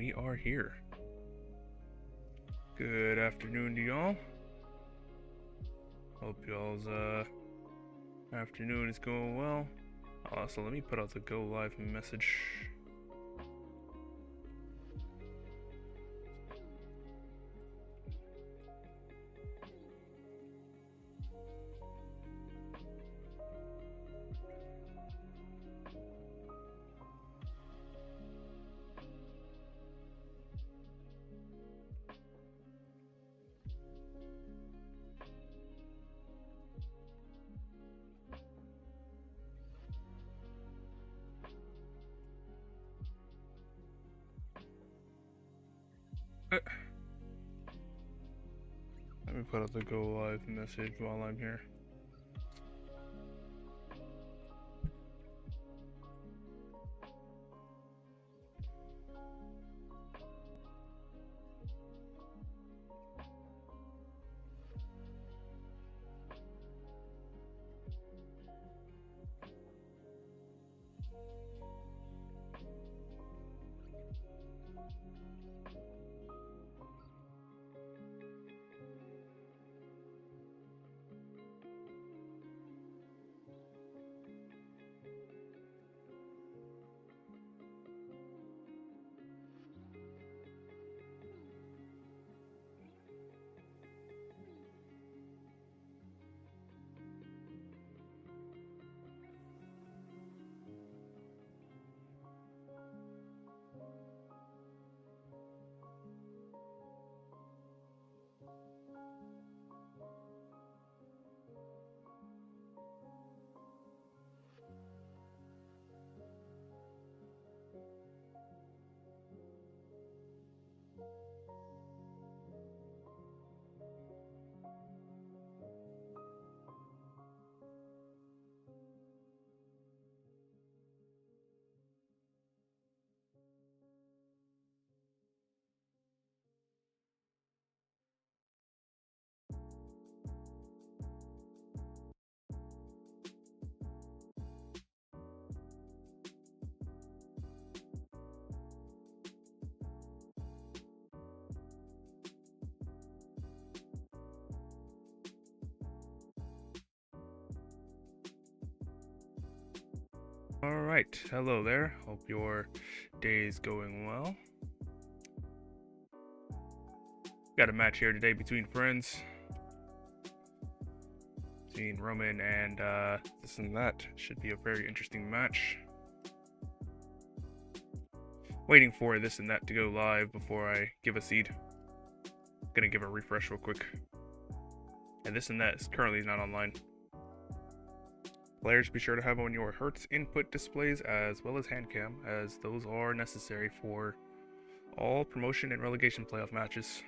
we are here. Good afternoon to y'all. Hope y'all's afternoon is going well. Also, let me put out the go live message. Let me put out the go live message while I'm here. Alright, hello there. Hope your day is going well. Got a match here today between friends. Between Roman and Thisinthat. Should be a very interesting match. Waiting for Thisinthat to go live before I give a seed. Gonna give a refresh real quick. And Thisinthat is currently not online. Players, be sure to have on your Hertz input displays as well as hand cam, as those are necessary for all promotion and relegation playoff matches.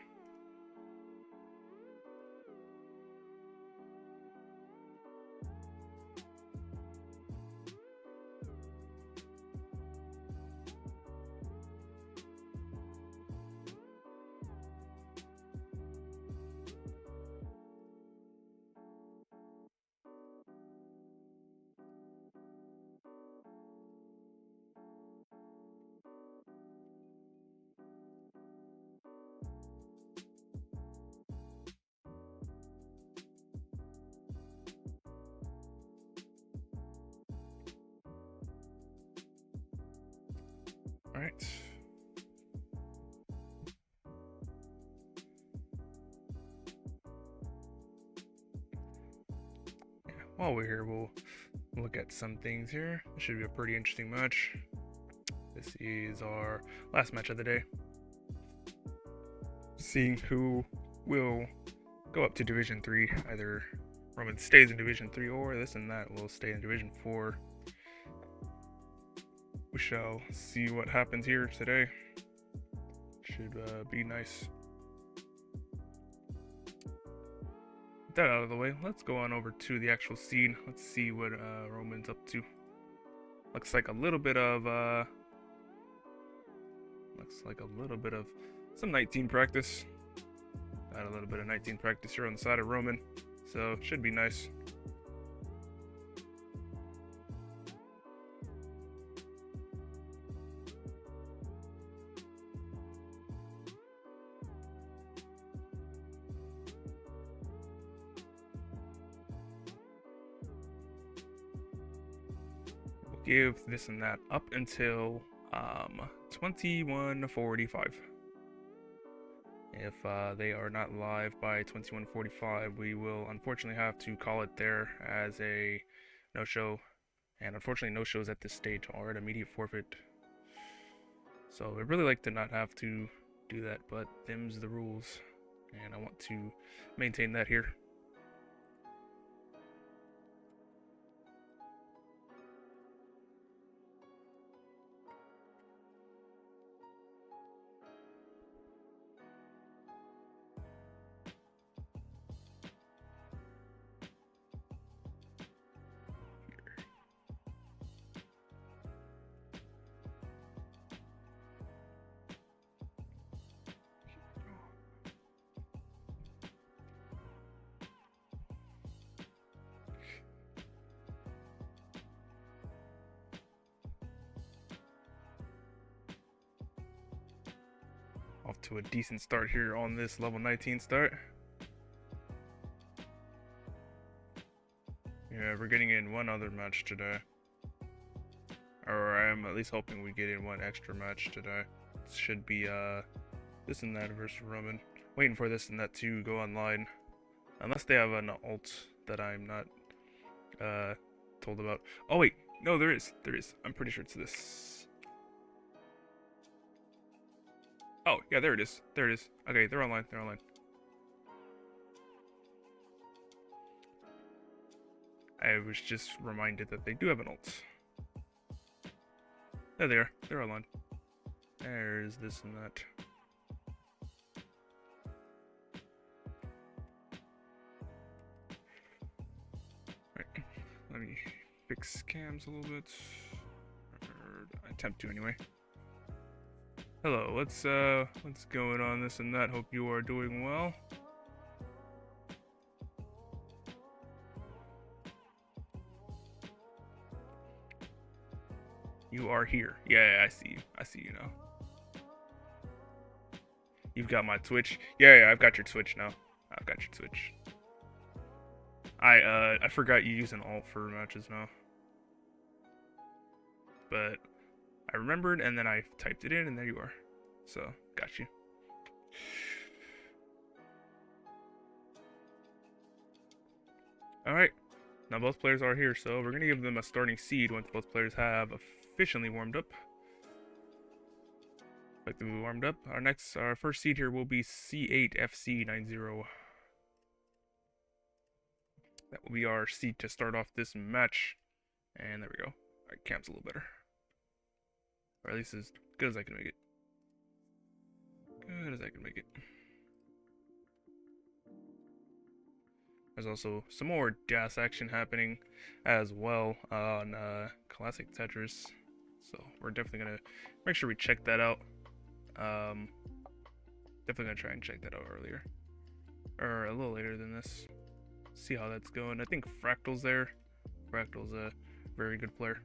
All right. Yeah, while we're here, we'll look at some things here. This should be a pretty interesting match. This is our last match of the day. Seeing who will go up to Division 3. Either Roman stays in Division 3 or Thisinthat will stay in Division 4. We shall see what happens here today. Should be nice. With that out of the way, let's go on over to the actual scene. Let's see what Roman's up to. Looks like a little bit of some night team practice. Got a little bit of night team practice here on the side of Roman, so should be nice. give this and that up until 21:45. If they are not live by 21:45, we will unfortunately have to call it there as a no-show. And unfortunately, no-shows at this stage are an immediate forfeit. So I'd really like to not have to do that, but them's the rules. And I want to maintain that here. Off to a decent start here on this level 19 start. Yeah, we're getting in one other match today. Or I'm at least hoping we get in one extra match today. It should be Thisinthat versus Roman. Waiting for Thisinthat to go online. Unless they have an ult that I'm not told about. Oh wait, no, there is. There is. I'm pretty sure it's this. Oh, yeah, there it is. There it is. Okay, they're online. They're online. I was just reminded that they do have an ult. There they are. They're online. There's Thisinthat. Right. Let me fix cams a little bit. Or attempt to anyway. Hello, what's going on, Thisinthat? Hope you are doing well. You are here. Yeah, I see you. I see you now. You've got my Twitch. Yeah, I've got your Twitch now. I've got your Twitch. I forgot you use an alt for matches now. But I remembered, and then I typed it in, and there you are. So, got you. Alright, now both players are here, so we're going to give them a starting seed once both players have efficiently warmed up. Effectively warmed up. Our first seed here will be C8FC90. That will be our seed to start off this match. And there we go. Alright, camp's a little better. Or at least as good as I can make it. Good as I can make it. There's also some more gas action happening as well on Classic Tetris. So we're definitely going to make sure we check that out. Definitely going to try and check that out earlier. Or a little later than this. See how that's going. I think Fractal's there. Fractal's a very good player.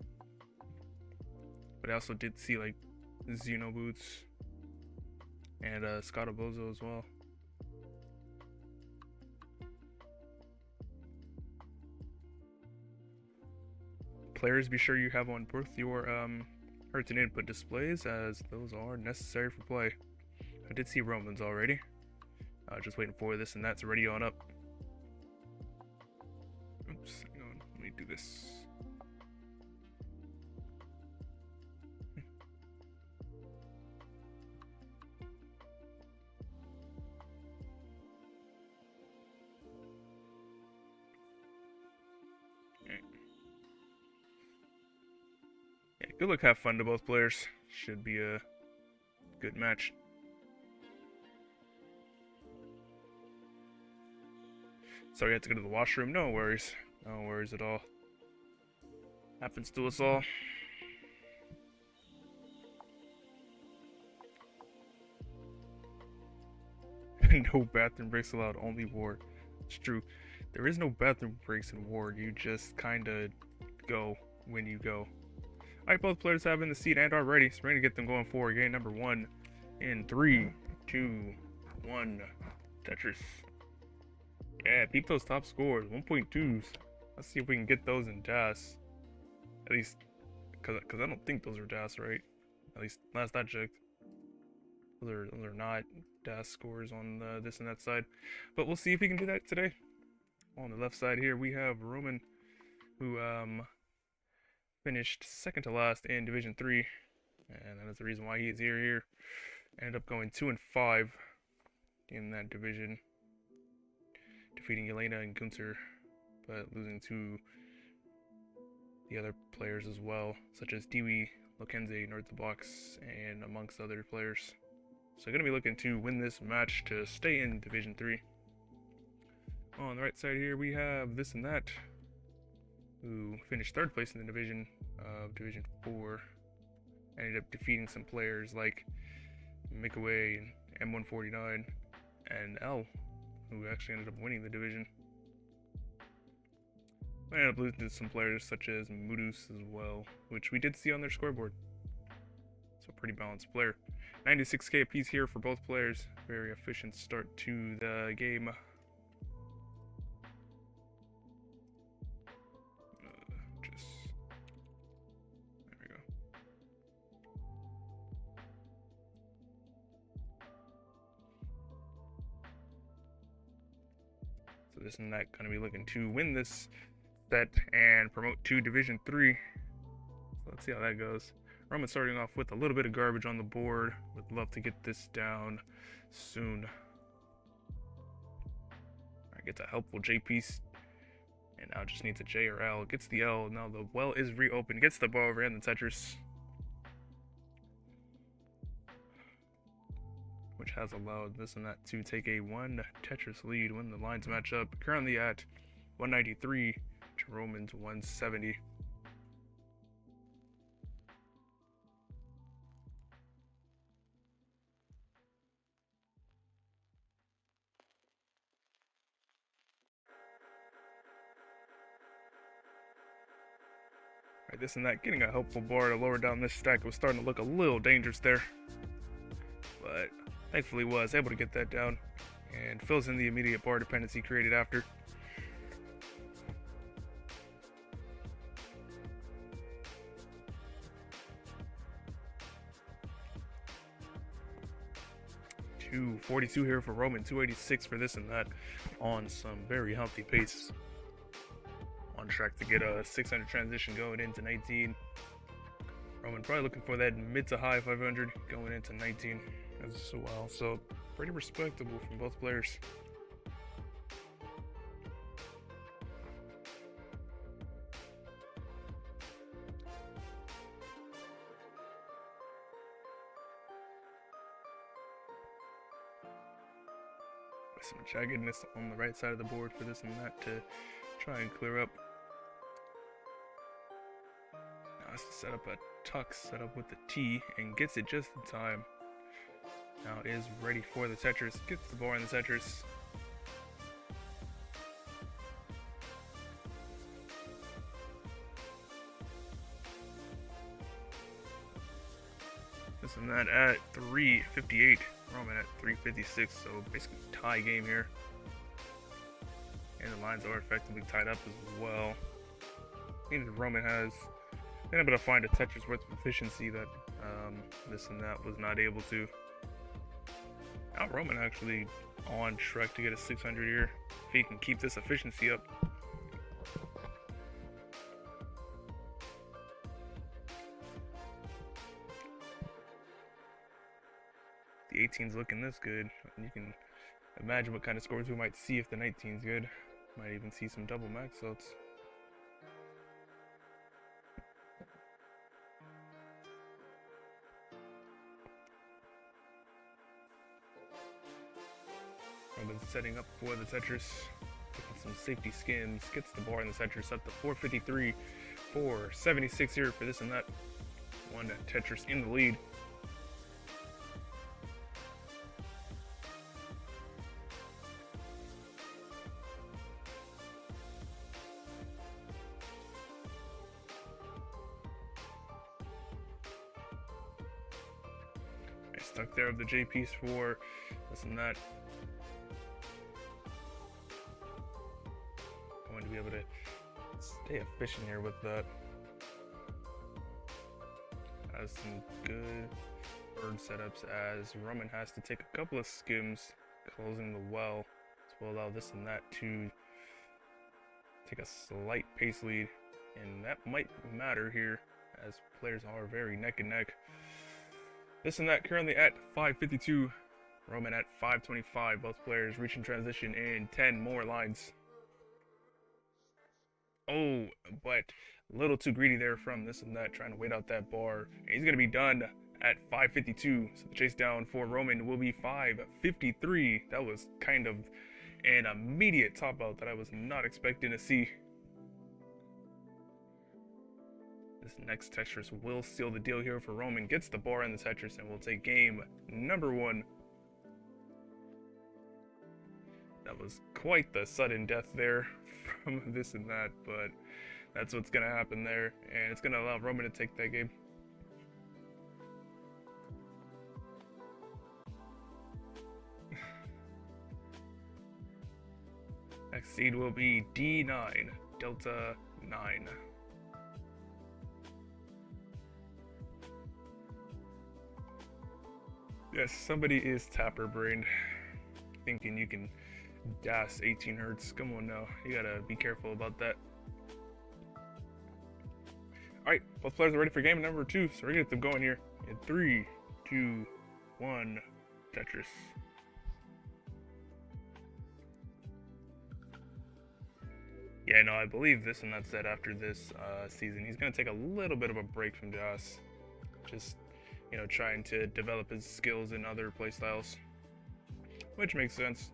But I also did see like Xenoboots and Scottabozo as well. Players, be sure you have on both your Hertz and input displays, as those are necessary for play. I did see Romans already. Just waiting for Thisinthat to ready on up. Oops, hang on, let me do this. Yeah, good luck, have fun to both players. Should be a good match. Sorry, I had to go to the washroom. No worries. No worries at all. Happens to us all. No bathroom breaks allowed, only ward. It's true. There is no bathroom breaks in ward. You just kinda go when you go. Alright, both players have in the seat and are ready. So we're gonna get them going for game number 1 in 3, 2, 1. Tetris. Yeah, peep those top scores. 1.2s. Let's see if we can get those in DAS. At least because I don't think those are DAS, right? At least last I checked. Those are not DAS scores on this and that side. But we'll see if he can do that today. On the left side here, we have Roman, who finished second to last in Division 3. And that is the reason why he is here. Ended up going 2-5 in that division, defeating Elena and Gunther, but losing to the other players as well, such as Dewey, Lokenze, North the Box, and amongst other players. So going to be looking to win this match to stay in Division 3. On the right side here, we have Thisinthat, who finished third place in the division of Division 4. Ended up defeating some players like Mikaway and M149 and L, who actually ended up winning the division. I ended up losing to some players such as Mudus as well, which we did see on their scoreboard. So pretty balanced player. 96k apiece here for both players. Very efficient start to the game. There we go. So Thisinthat going to be looking to win this set and promote to Division 3. So let's see how that goes. Roman starting off with a little bit of garbage on the board. Would love to get this down soon. Alright, gets a helpful J piece. And now just needs a J or L. Gets the L. Now the well is reopened. Gets the ball over and the Tetris, which has allowed Thisinthat to take a 1 Tetris lead when the lines match up. Currently at 193 to Roman's 170. Alright, Thisinthat getting a helpful bar to lower down this stack. It was starting to look a little dangerous there, but thankfully was able to get that down and fills in the immediate bar dependency created after. $242 here for Roman, 286 for Thisinthat on some very healthy pace. On track to get a 600 transition going into 19. Roman probably looking for that mid to high 500 going into 19 as well. So pretty respectable from both players. Some jaggedness on the right side of the board for Thisinthat to try and clear up. Now has to set up a tuck, set up with the T, and gets it just in time. Now is ready for the Tetris, gets the bar in the Tetris. Thisinthat at 358, Roman at 356, so basically tie game here. And the lines are effectively tied up as well. I think Roman has been able to find a Tetris worth of efficiency that Thisinthat was not able to. Now Roman actually on track to get a 600 here if he can keep this efficiency up. The 18's looking this good, and you can imagine what kind of scores we might see if the 19's good. Might even see some double max outs. Roman's setting up for the Tetris, taking some safety skims, gets the bar in the Tetris up to 453, 476 here for Thisinthat. One Tetris in the lead. Stuck there of the J piece for Thisinthat. Going to be able to stay efficient here with that. has some good bird setups as Roman has to take a couple of skims, closing the well, to allow Thisinthat to take a slight pace lead, and that might matter here as players are very neck and neck. Thisinthat currently at 552, Roman at 525, both players reaching transition in 10 more lines. Oh, but a little too greedy there from Thisinthat, trying to wait out that bar. And he's going to be done at 552. So the chase down for Roman will be 553. That was kind of an immediate top out that I was not expecting to see. This next Tetris will seal the deal here for Roman. Gets the bar in the Tetris and will take game number 1. That was quite the sudden death there from Thisinthat, but that's what's going to happen there, and it's going to allow Roman to take that game. Next seed will be D9, Delta 9. Yes, somebody is tapper-brained, thinking you can DAS 18 hertz. Come on now, you gotta be careful about that. Alright, both players are ready for game number 2, so we're gonna get them going here. In 3, 2, 1, Tetris. Yeah, no, I believe Thisinthat said after this season, he's gonna take a little bit of a break from DAS. Just, you know, trying to develop his skills in other playstyles. Which makes sense.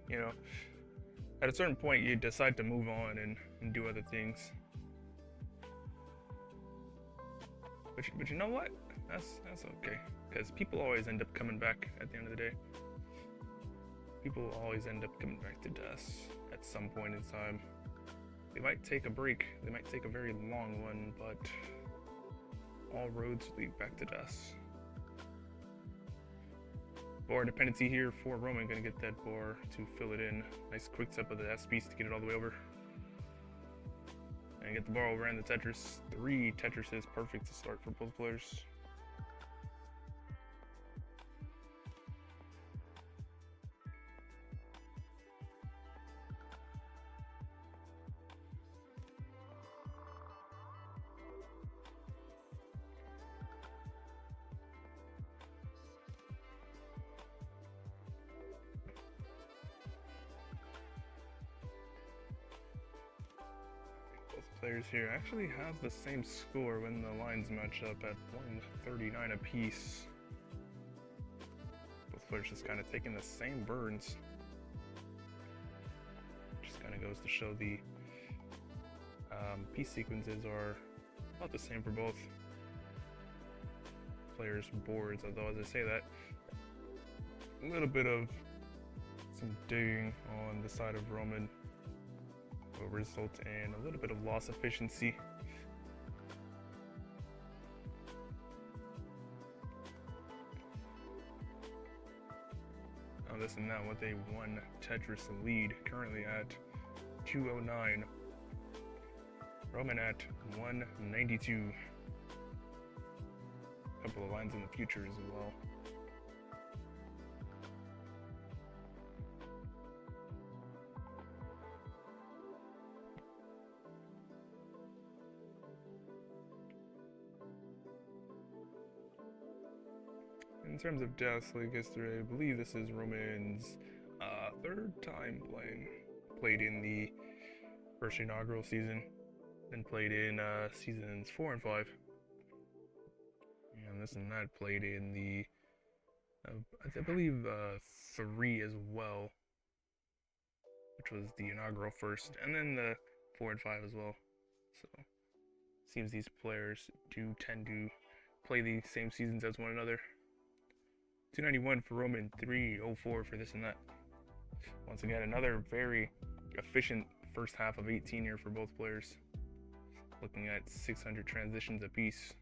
You know, at a certain point, you decide to move on and do other things. But you know what? That's okay, because people always end up coming back at the end of the day. People always end up coming back to DAS at some point in time. They might take a break. They might take a very long one, but all roads lead back to DAS. Bar dependency here for Roman. Gonna get that bar to fill it in. Nice quick step of the S piece to get it all the way over. And get the bar over and the Tetris. 3 Tetrises, perfect to start for both players. Players here actually have the same score when the lines match up at 139 apiece. Both players just kind of taking the same burns. Just kind of goes to show the piece sequences are about the same for both players' boards, although as I say that, a little bit of some digging on the side of Roman will result in a little bit of loss efficiency. Now Thisinthat with a 1 Tetris lead, currently at 209. Roman at 192. A couple of lines in the future as well. In terms of DAS League history, I believe this is Roman's 3rd time playing. Played in the first inaugural season, then played in seasons 4 and 5. And Thisinthat played in the, I believe, 3 as well, which was the inaugural first, and then the 4 and 5 as well. So, seems these players do tend to play the same seasons as one another. 291 for Roman, 304 for Thisinthat. Once again, another very efficient first half of 18 here for both players. Looking at 600 transitions apiece.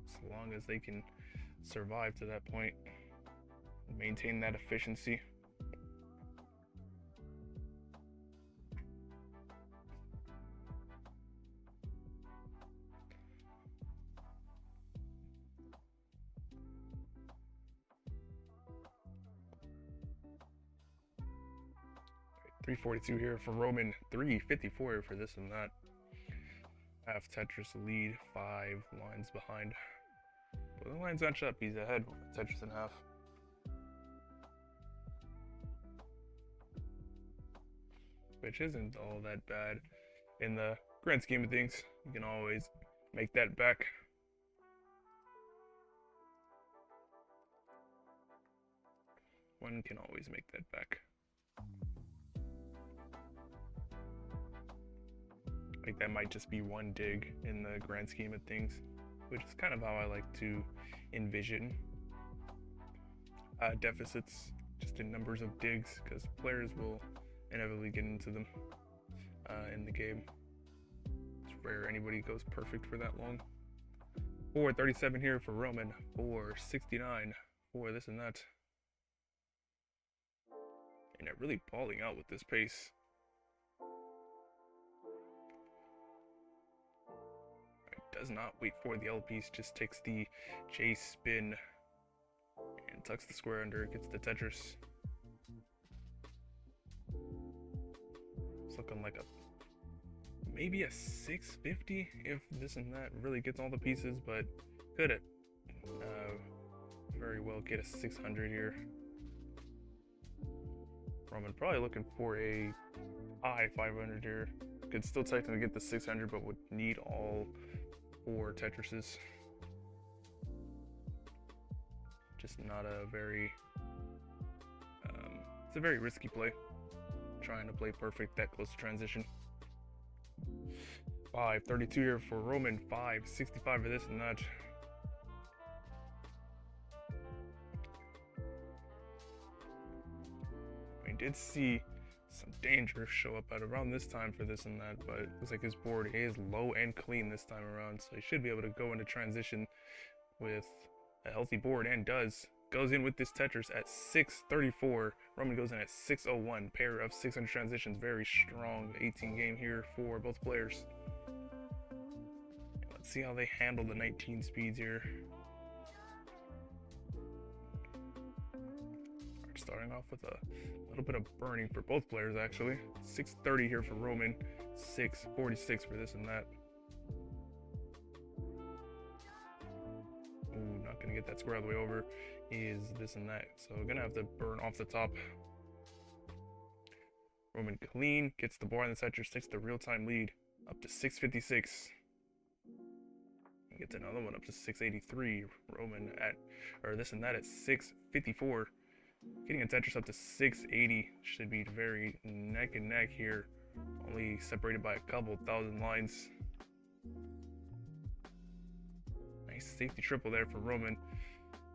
So long as they can survive to that point, maintain that efficiency. 342 here for Roman, 354 here for Thisinthat. Half Tetris lead, 5 lines behind. But the lines match up, he's ahead with Tetris in half. Which isn't all that bad in the grand scheme of things. You can always make that back. One can always make that back. Like that might just be one dig in the grand scheme of things, which is kind of how I like to envision deficits, just in numbers of digs, because players will inevitably get into them in the game. It's rare anybody goes perfect for that long. 437 here for Roman, 469 for Thisinthat. And they're really balling out with this pace. Does not wait for the L piece, just takes the J spin and tucks the square under, gets the Tetris. It's looking like maybe a 650 if Thisinthat really gets all the pieces, but could it very well get a 600 here. Roman probably looking for a high 500 here. Could still technically get the 600, but would need all 4 Tetrises. Just not a very it's a very risky play, trying to play perfect that close to transition. 532 here for Roman, 565 for Thisinthat. We did see some danger show up at around this time for Thisinthat, but it looks like his board is low and clean this time around, so he should be able to go into transition with a healthy board, and goes in with this Tetris at 634. Roman goes in at 601. Pair of 600 transitions, very strong 18 game here for both players. Let's see how they handle the 19 speeds here. Starting off with a little bit of burning for both players, actually. 630 here for Roman, 646 for Thisinthat. Ooh, not gonna get that square all the way over. Is Thisinthat, so gonna have to burn off the top. Roman clean, gets the board on the Tetris, takes the real-time lead up to 656. And gets another one up to 683. Roman Thisinthat at 654. Getting a Tetris up to 680 should be very neck and neck here, only separated by a couple thousand lines. Nice safety triple there for Roman,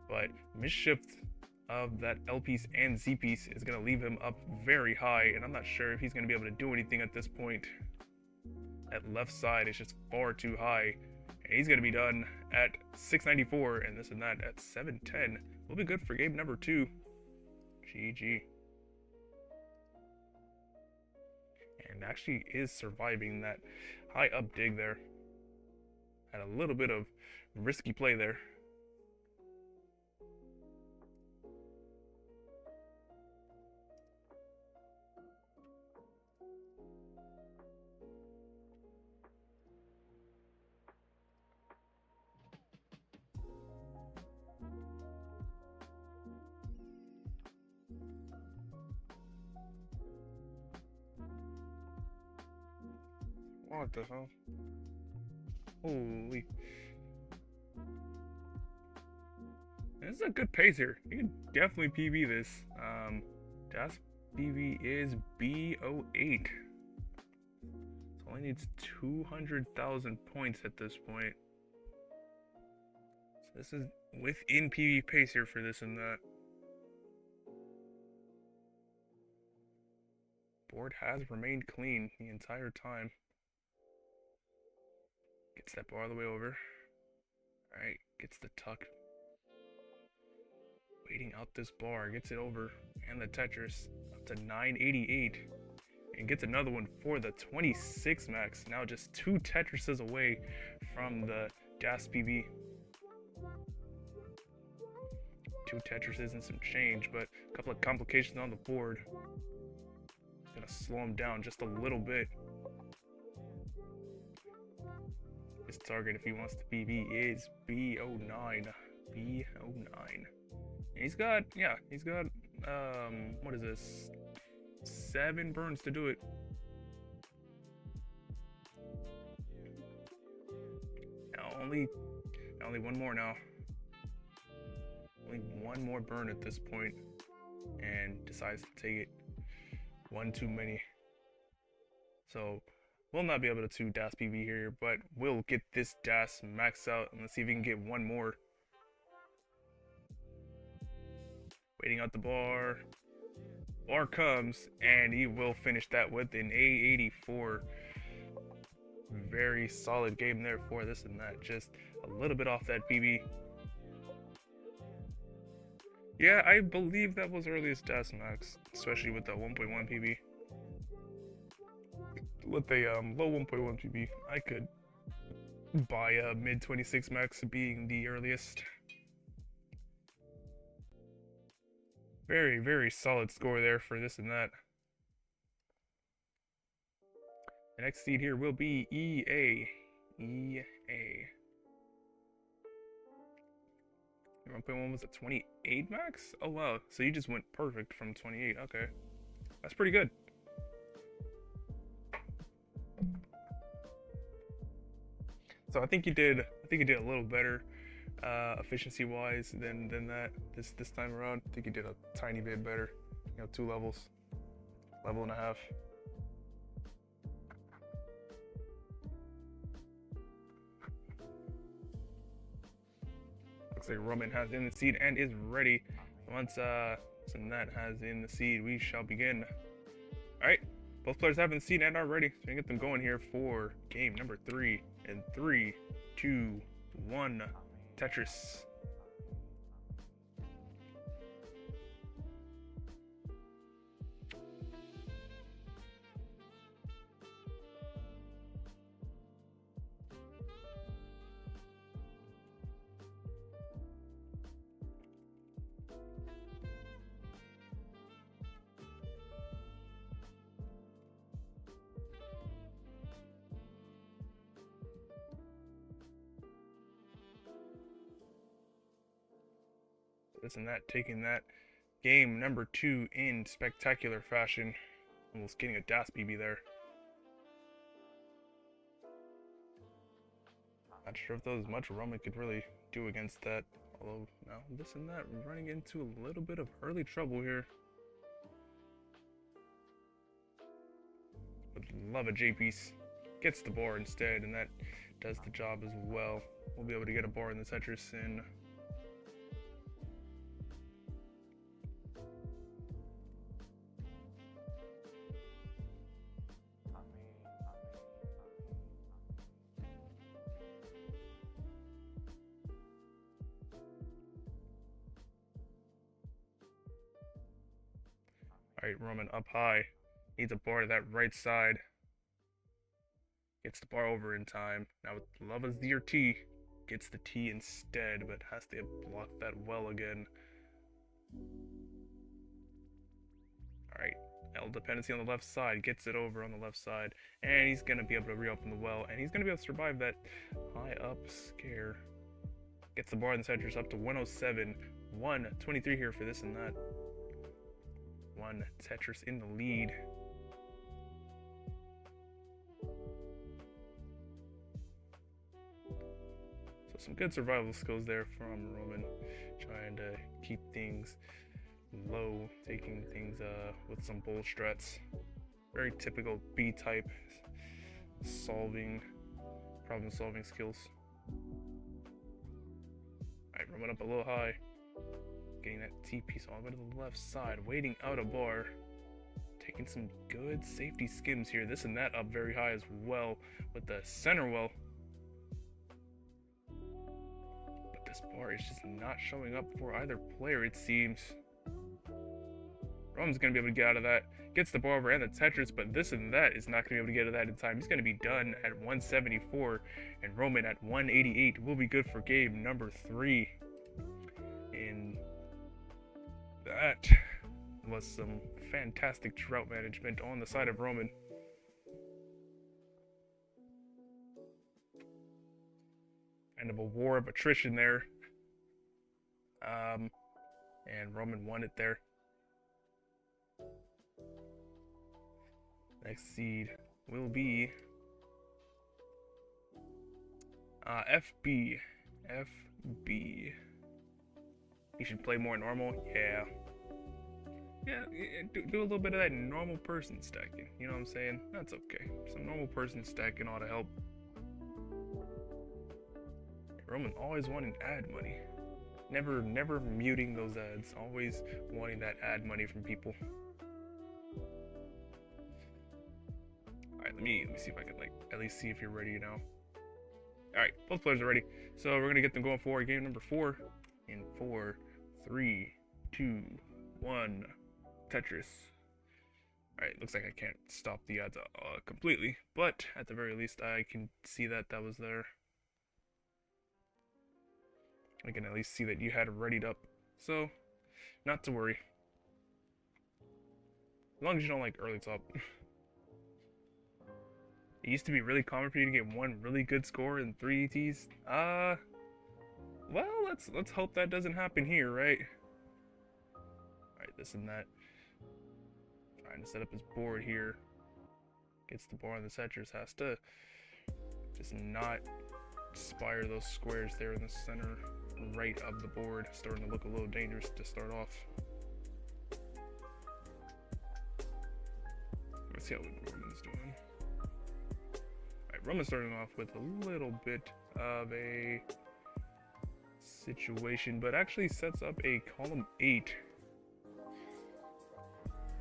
but misshift of that L piece and Z piece is going to leave him up very high, and I'm not sure if he's going to be able to do anything at this point. That left side is just far too high, and he's going to be done at 694, and Thisinthat at 710. Will be good for game number 2. GG. And actually is surviving that high up dig there. Had a little bit of risky play there. What the hell? Holy. This is a good pace here. You can definitely PB this. Das PB is B08. So only needs 200,000 points at this point. So this is within PB pace here for Thisinthat. Board has remained clean the entire time. Gets that bar all the way over. Alright, gets the tuck. Waiting out this bar, gets it over. And the Tetris up to 988. And gets another one for the 26 max. Now just 2 Tetrises away from the Das PB. 2 Tetrises and some change, but a couple of complications on the board. Gonna slow him down just a little bit. His target, if he wants to PB, is B09. B09. And he's got, yeah, he's got, what is this? 7 burns to do it. Now only one more now. Only one more burn at this point, and decides to take it. One too many. So we'll not be able to DAS PB here, but we'll get this DAS maxed out, and let's see if we can get one more. Waiting out the bar. Bar comes, and he will finish that with an A84. Very solid game there for Thisinthat. Just a little bit off that PB. Yeah, I believe that was earliest DAS max, especially with the 1.1 PB. With a low 1.1 PB, I could buy a mid 26 max being the earliest. Very, very solid score there for Thisinthat. The next seed here will be EA. EA. 1.1 was a 28 max? Oh wow, so you just went perfect from 28. Okay, that's pretty good. So I think you did a little better efficiency wise than that this time around. I think you did a tiny bit better. 2 levels, level and a half. Looks like Roman has in the seed and is ready. Once Thisinthat has in the seed, we shall begin. Alright, both players have in the seed and are ready. So we can get them going here for game number 3. In 3, 2, 1, Tetris. Thisinthat taking that game number 2 in spectacular fashion. Almost getting a DAS PB there. Not sure if there was much Roman could really do against that. Although now Thisinthat running into a little bit of early trouble here. Would love a J piece. Gets the bar instead, and that does the job as well. We'll be able to get a bar in the Tetris in. Alright, Roman up high. Needs a bar to that right side. Gets the bar over in time. Now with Lava's D or T. Gets the T instead, but has to block that well again. Alright, L dependency on the left side. Gets it over on the left side. And he's going to be able to reopen the well. And he's going to be able to survive that high up scare. Gets the bar in the Tetris up to 107. 123 here for Thisinthat. 1 Tetris in the lead. So some good survival skills there from Roman, trying to keep things low, taking things with some bull strats. Very typical B-type problem solving skills. Alright, Roman up a little high. Getting that T piece all the way to the left side, waiting out a bar. Taking some good safety skims here. Thisinthat up very high as well with the center well. But this bar is just not showing up for either player, it seems. Roman's going to be able to get out of that. Gets the bar over and the Tetris, but Thisinthat is not going to be able to get out of that in time. He's going to be done at 174, and Roman at 188 will be good for game number 3. In that was some fantastic drought management on the side of Roman. Kind of a war of attrition there. And Roman won it there. Next seed will be FB. FB. You should play more normal. Yeah. Yeah, do a little bit of that normal person stacking. You know what I'm saying? That's okay. Some normal person stacking ought to help. Roman always wanting ad money. Never muting those ads. Always wanting that ad money from people. Alright, let me see if I can like at least see if you're ready now. Alright, both players are ready. So we're gonna get them going for game number 4. In 4, 3, 2, 1. Tetris. Alright, looks like I can't stop the odds completely, but at the very least I can see that was there. I can at least see that you had it readied up, so not to worry. As long as you don't like early top. It used to be really common for you to get one really good score in 3 ETs. Well, let's hope that doesn't happen here, right? Alright, Thisinthat. Trying to set up his board here. Gets the board on the Tetris, has to just not spire those squares there in the center right of the board. Starting to look a little dangerous to start off. Let's see how Roman's doing. Alright, Roman's starting off with a little bit of a situation, but actually sets up a column 8.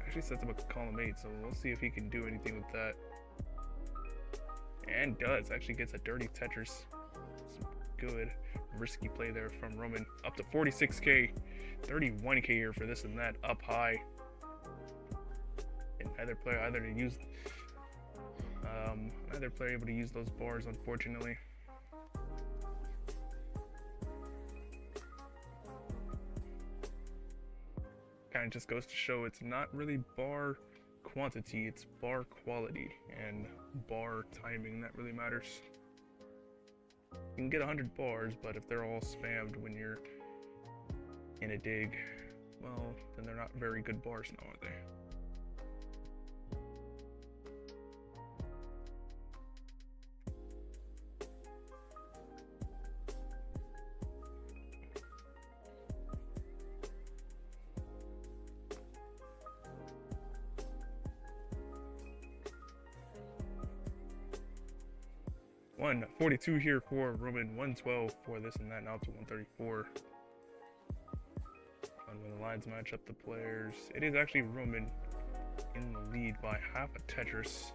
Actually sets up a column 8, so we'll see if he can do anything with that. And does. Actually gets a dirty Tetris. Some good risky play there from Roman. Up to 46k. 31k here for Thisinthat. Up high. And neither player able to use those bars, unfortunately. Kind of just goes to show it's not really bar quantity, it's bar quality and bar timing that really matters. You can get 100 bars, but if they're all spammed when you're in a dig, well, then they're not very good bars now, are they? $142 here for Roman, 112 for Thisinthat, now to 134. And when the lines match up the players, it is actually Roman in the lead by half a Tetris.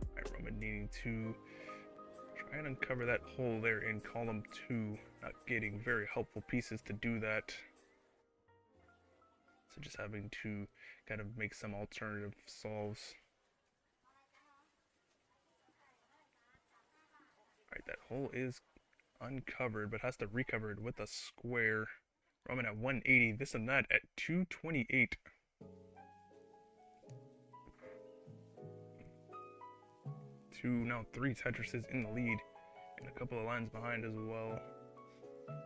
Alright, Roman needing to try and uncover that hole there in column 2, not getting very helpful pieces to do that. So just having to kind of make some alternative solves. Alright, that hole is uncovered, but has to recover it with a square. Roman at 180, Thisinthat at 228. Now 3 Tetrises in the lead, and a couple of lines behind as well.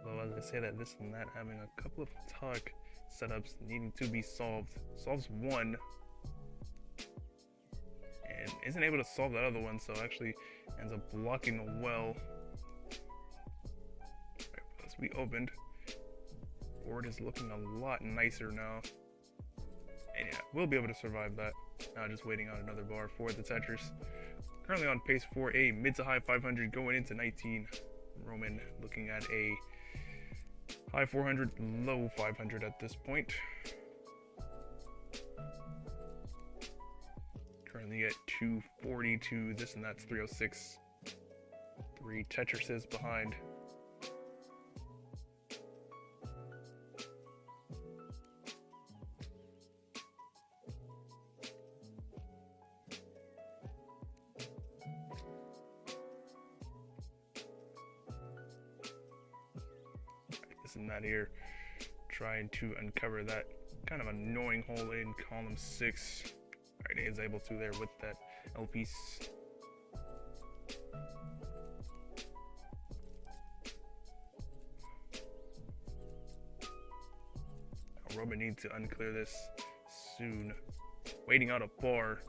Though as I say that, Thisinthat having a couple of tuck setups needing to be solved. Solves one, and isn't able to solve that other one, so actually ends up blocking the well. Right, as we opened, board is looking a lot nicer now. And yeah, we'll be able to survive that. Now just waiting on another bar for the Tetris. Currently on pace for a mid to high 500 going into 19. Roman looking at a high 400, low 500 at this point. Currently at 242, Thisinthat's 306. 3 Tetrises behind. Thisinthat here, trying to uncover that kind of annoying hole in column 6. Alright, is able to there with that L piece. Roman needs to unclear this soon. Waiting out a bar.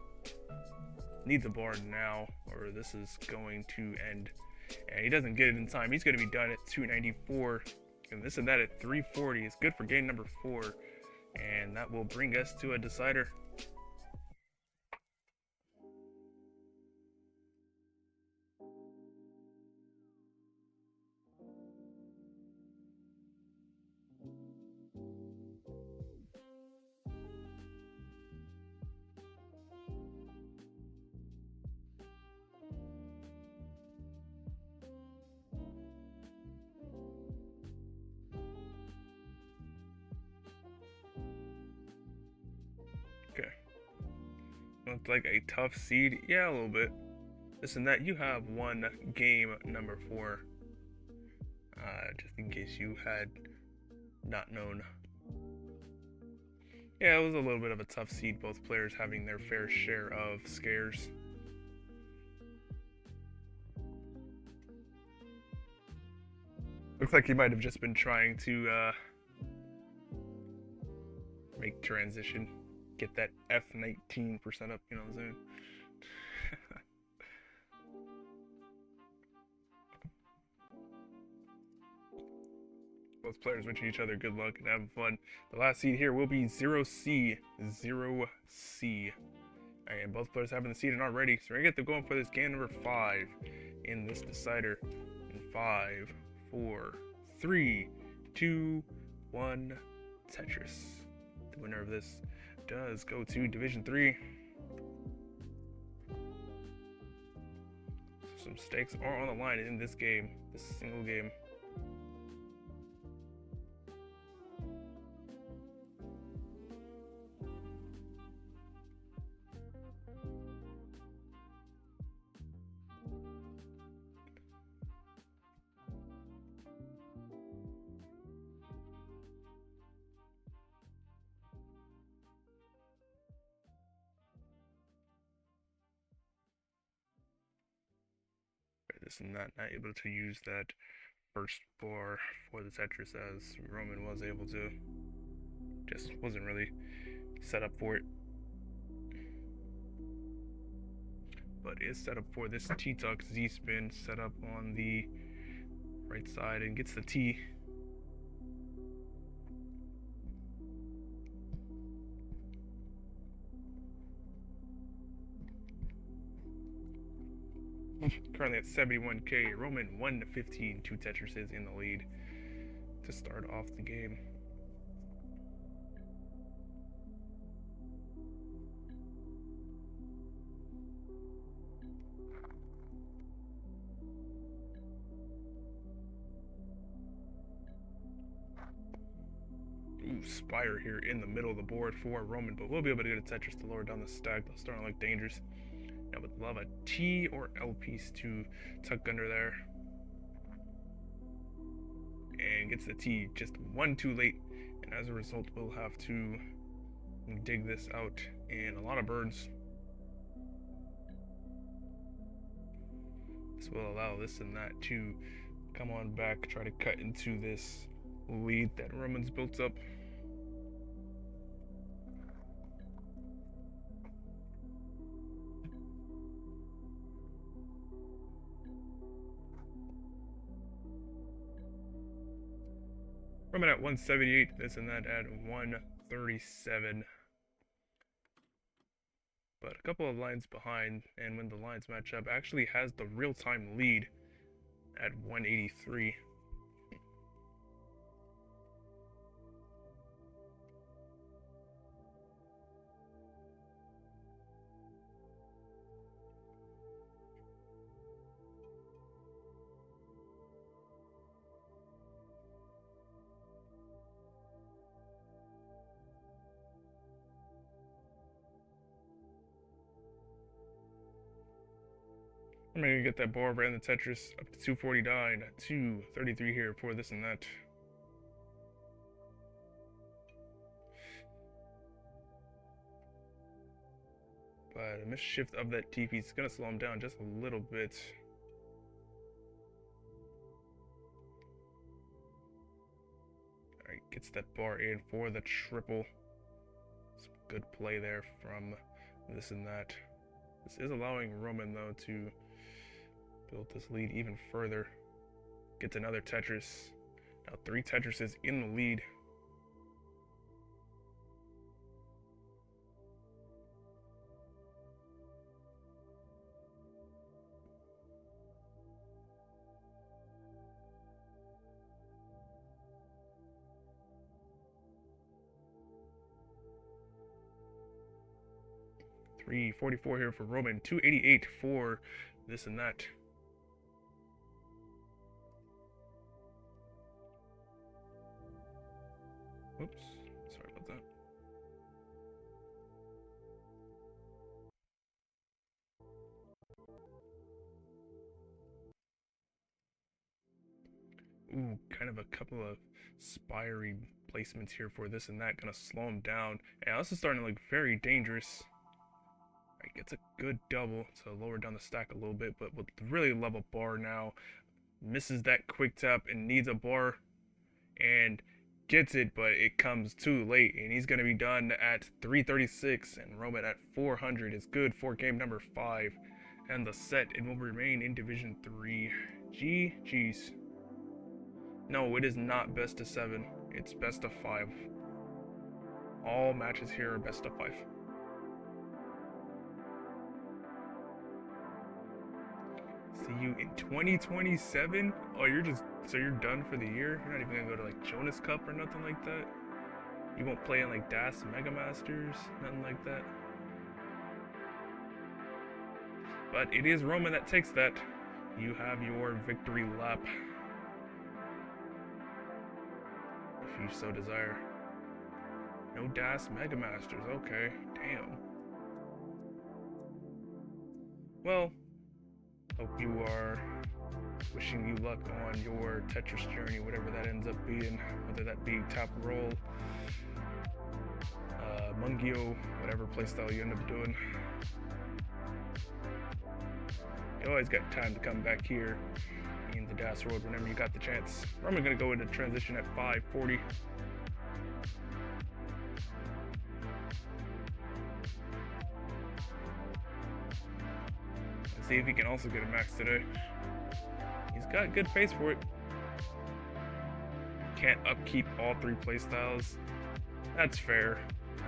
Needs a bar now, or this is going to end. And he doesn't get it in time. He's going to be done at 294. And Thisinthat at 340 is good for game number 4. And that will bring us to a decider. Okay. Looks like a tough seed. Yeah, a little bit. Thisinthat, you have one game number 4. Just in case you had not known. Yeah, it was a little bit of a tough seed, both players having their fair share of scares. Looks like he might have just been trying to make transition, get that F19% up, you know what I'm saying? Both players wishing each other good luck and having fun. The last seed here will be 0C. 0C. Alright, and both players having the seed in already. So we're going to get them going for this game number 5 in this decider. In 5, 4, 3, 2, 1, Tetris. The winner of this does go to Division 3. So some stakes are on the line in this game, this single game. Thisinthat not able to use that first bar for the Tetris as Roman was able to. Just wasn't really set up for it. But is set up for this T-Tuck Z-spin, set up on the right side and gets the T. Currently at 71k, Roman 1-15, 2 Tetrises in the lead to start off the game. Ooh, Spire here in the middle of the board for Roman, but we'll be able to get a Tetris to lower down the stack. They'll start to look dangerous. I would love a T or L piece to tuck under there. And gets the T just one too late. And as a result, we'll have to dig this out. And a lot of birds. This will allow Thisinthat to come on back, try to cut into this lead that Roman's built up. Roman at 178, Thisinthat at 137. But a couple of lines behind, and when the lines match up, actually has the real-time lead at 183. I'm gonna get that bar and the Tetris up to 249, 233 here for Thisinthat. but a misshift of that TP is gonna slow him down just a little bit. Alright, gets that bar in for the triple. Some good play there from Thisinthat. This is allowing Roman, though, to build this lead even further. Gets another Tetris. Now 3 Tetrises in the lead. $344 here for Roman, $288 for Thisinthat. Oops, sorry about that. Ooh, kind of a couple of spiry placements here for Thisinthat, gonna slow him down. And this is starting to look very dangerous. Right, gets a good double to lower down the stack a little bit, but with really level bar now. Misses that quick tap and needs a bar and gets it, but it comes too late, and he's going to be done at 336, and Roman at 400 is good for game number 5 and the set, and will remain in Division 3. GG's. No, it is not best of 7. It's best of 5. All matches here are best of 5. See you in 2027? Oh, so you're done for the year? You're not even gonna go to like Jonas Cup or nothing like that? You won't play in like DAS Mega Masters? Nothing like that? But it is Roman that takes that. You have your victory lap. If you so desire. No DAS Mega Masters, okay. Damn. Well, hope you are wishing you luck on your Tetris journey, whatever that ends up being, whether that be tap roll, Mungio, whatever playstyle you end up doing. You always got time to come back here in the DAS world whenever you got the chance. I'm gonna go into transition at 540. See if he can also get a max today. He's got good pace for it. Can't upkeep all 3 playstyles. That's fair.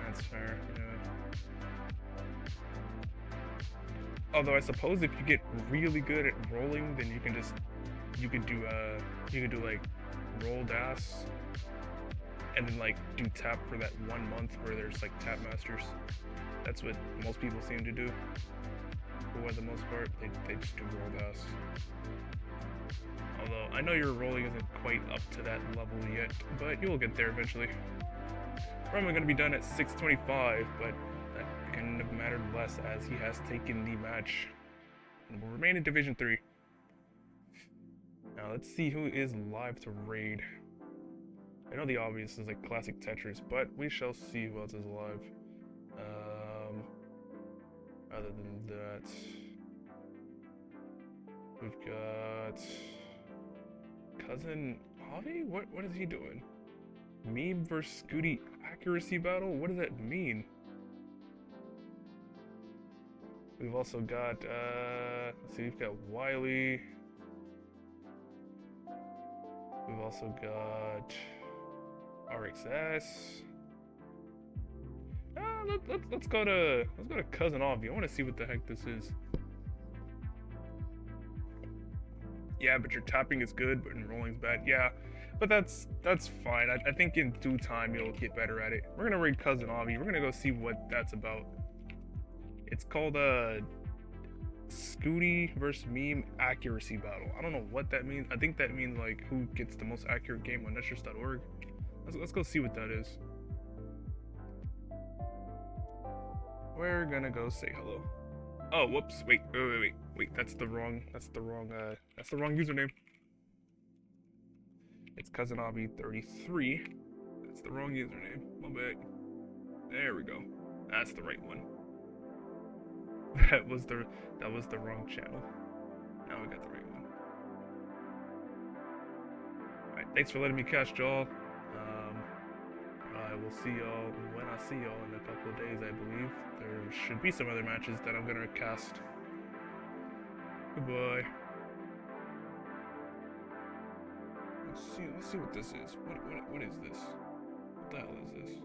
That's fair, yeah. Although I suppose if you get really good at rolling, then you could do like roll DAS and then like do tap for that 1 month where there's like tap masters. That's what most people seem to do. For the most part, they just do roll DAS. Although, I know your rolling isn't quite up to that level yet, but you'll get there eventually. Probably going to be done at 625, but that couldn't have mattered less as he has taken the match. And will remain in Division 3. Now, let's see who is live to raid. I know the obvious is like classic Tetris, but we shall see who else is live. Other than that, we've got Cousin Avi? What is he doing? Meme versus Scooty accuracy battle? What does that mean? We've also got, let's see, we've got Wiley. We've also got RXS. Let's go to Cousin Avi. I want to see what the heck this is. Yeah, but your tapping is good, but rolling's bad. Yeah, but that's fine. I think in due time you'll get better at it. We're gonna raid Cousin Avi. We're gonna go see what that's about. It's called Scooty versus Meme accuracy battle. I don't know what that means. I think that means like who gets the most accurate game on netrus.org. Let's go see what that is. We're gonna go say hello. Oh, whoops! Wait! That's the wrong username. It's Cousin Avi 33. That's the wrong username. My bad. There we go. That's the right one. That was the that was the wrong channel. Now we got the right one. Alright, thanks for letting me cast y'all. I will see y'all when I see y'all in a couple of days, I believe. There should be some other matches that I'm gonna cast. Goodbye. Let's see what this is. What is this? What the hell is this?